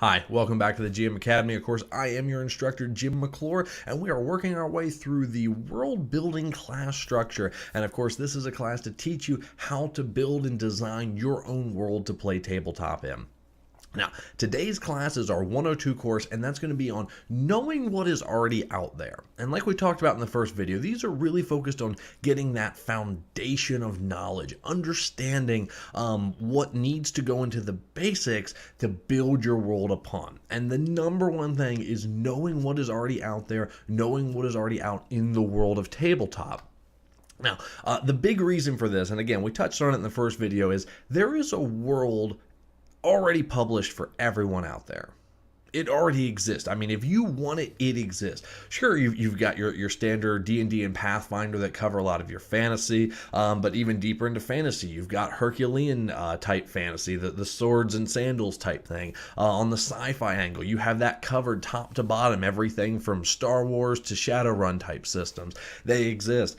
Hi, welcome back to the GM Academy. Of course, I am your instructor, Jim McClure, and we are working our way through the world building class structure. And of course, this is a class to teach you how to build and design your own world to play tabletop in. Now, today's class is our 102 course, and that's going to be on knowing what is already out there. And like we talked about in the first video, these are really focused on getting that foundation of knowledge, understanding what needs to go into the basics to build your world upon. And the number one thing is knowing what is already out there, knowing what is already out in the world of tabletop. Now, the big reason for this, and again, we touched on it in the first video, is there is a world already published for everyone out there. It already exists. I mean, if you want it, it exists. Sure, you've got your standard D&D and Pathfinder that cover a lot of your fantasy, but even deeper into fantasy, you've got Herculean type fantasy, the swords and sandals type thing. On the sci-fi angle, you have that covered top to bottom, everything from Star Wars to Shadowrun type systems. They exist.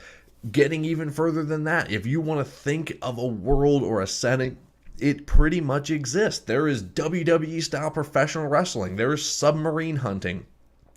Getting even further than that, if you want to think of a world or a setting, it pretty much exists. There is WWE style professional wrestling. There is submarine hunting.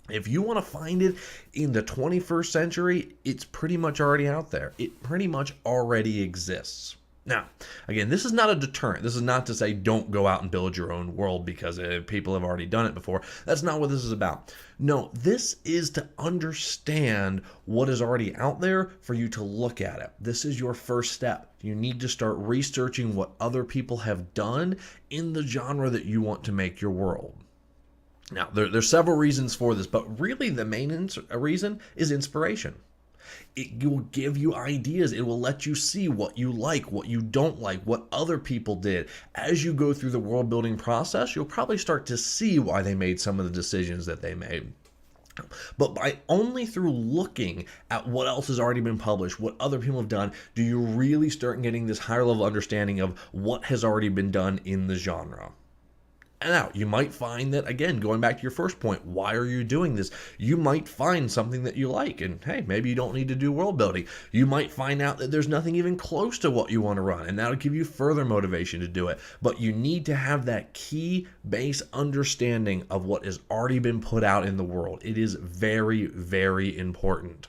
If you want to find it in the 21st century, it's pretty much already out there. It pretty much already exists. Now, again, this is not a deterrent. This is not to say don't go out and build your own world because people have already done it before. That's not what this is about. No, this is to understand what is already out there for you to look at it. This is your first step. You need to start researching what other people have done in the genre that you want to make your world. Now, there's several reasons for this, but really the main reason is inspiration. It will give you ideas. It will let you see what you like, what you don't like, what other people did. As you go through the world building process, you'll probably start to see why they made some of the decisions that they made. But by only through looking at what else has already been published, what other people have done, do you really start getting this higher level understanding of what has already been done in the genre. Now, you might find that, again, going back to your first point, why are you doing this? You might find something that you like, and hey, maybe you don't need to do world building. You might find out that there's nothing even close to what you want to run, and that'll give you further motivation to do it. But you need to have that key base understanding of what has already been put out in the world. It is very, very important.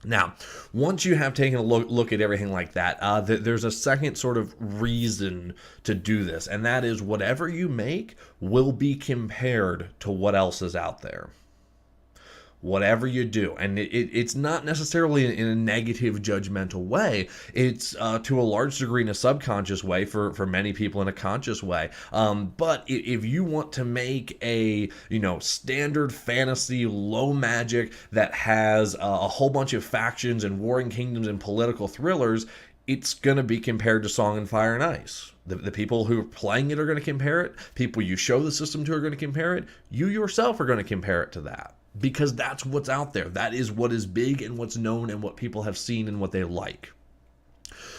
Now, once you have taken a look at everything like that, there's a second sort of reason to do this, and that is whatever you make will be compared to what else is out there. Whatever you do, and it's not necessarily in a negative, judgmental way. It's to a large degree in a subconscious way, for many people in a conscious way. But if you want to make a standard fantasy, low magic that has a whole bunch of factions and warring kingdoms and political thrillers, it's going to be compared to Song and Fire and Ice. The people who are playing it are going to compare it. People you show the system to are going to compare it. You yourself are going to compare it to that. Because that's what's out there. That is what is big and what's known and what people have seen and what they like.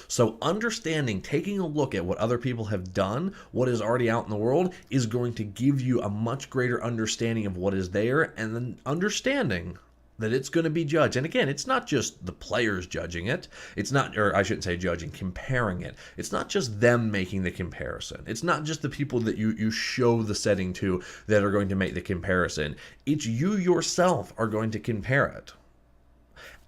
So understanding, taking a look at what other people have done, what is already out in the world, is going to give you a much greater understanding of what is there, and then understanding that it's going to be judged. And again, it's not just the players judging it. It's not, or I shouldn't say judging, comparing it. It's not just them making the comparison. It's not just the people that you show the setting to that are going to make the comparison. It's you yourself are going to compare it.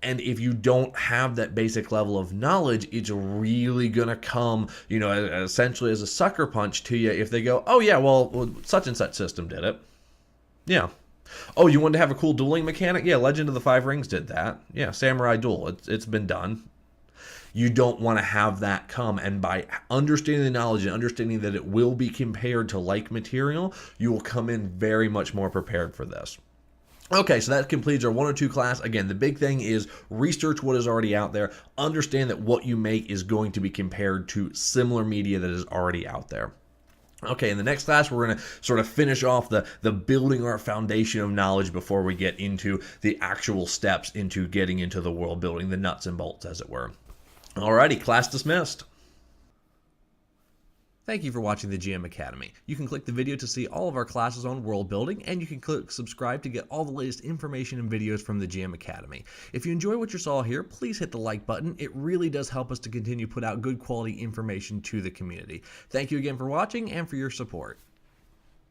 And if you don't have that basic level of knowledge, it's really going to come, essentially as a sucker punch to you if they go, oh yeah, well, such and such system did it. Yeah. Oh, you wanted to have a cool dueling mechanic? Yeah, Legend of the Five Rings did that. Yeah, Samurai Duel. It's been done. You don't want to have that come, and by understanding the knowledge and understanding that it will be compared to like material, you will come in very much more prepared for this. Okay, so that completes our 102 class. Again, the big thing is research what is already out there. Understand that what you make is going to be compared to similar media that is already out there. Okay, in the next class, we're going to sort of finish off the building our foundation of knowledge before we get into the actual steps into getting into the world building, the nuts and bolts, as it were. Alrighty, class dismissed. Thank you for watching the GM Academy. You can click the video to see all of our classes on world building, and you can click subscribe to get all the latest information and videos from the GM Academy. If you enjoy what you saw here, please hit the like button. It really does help us to continue to put out good quality information to the community. Thank you again for watching and for your support.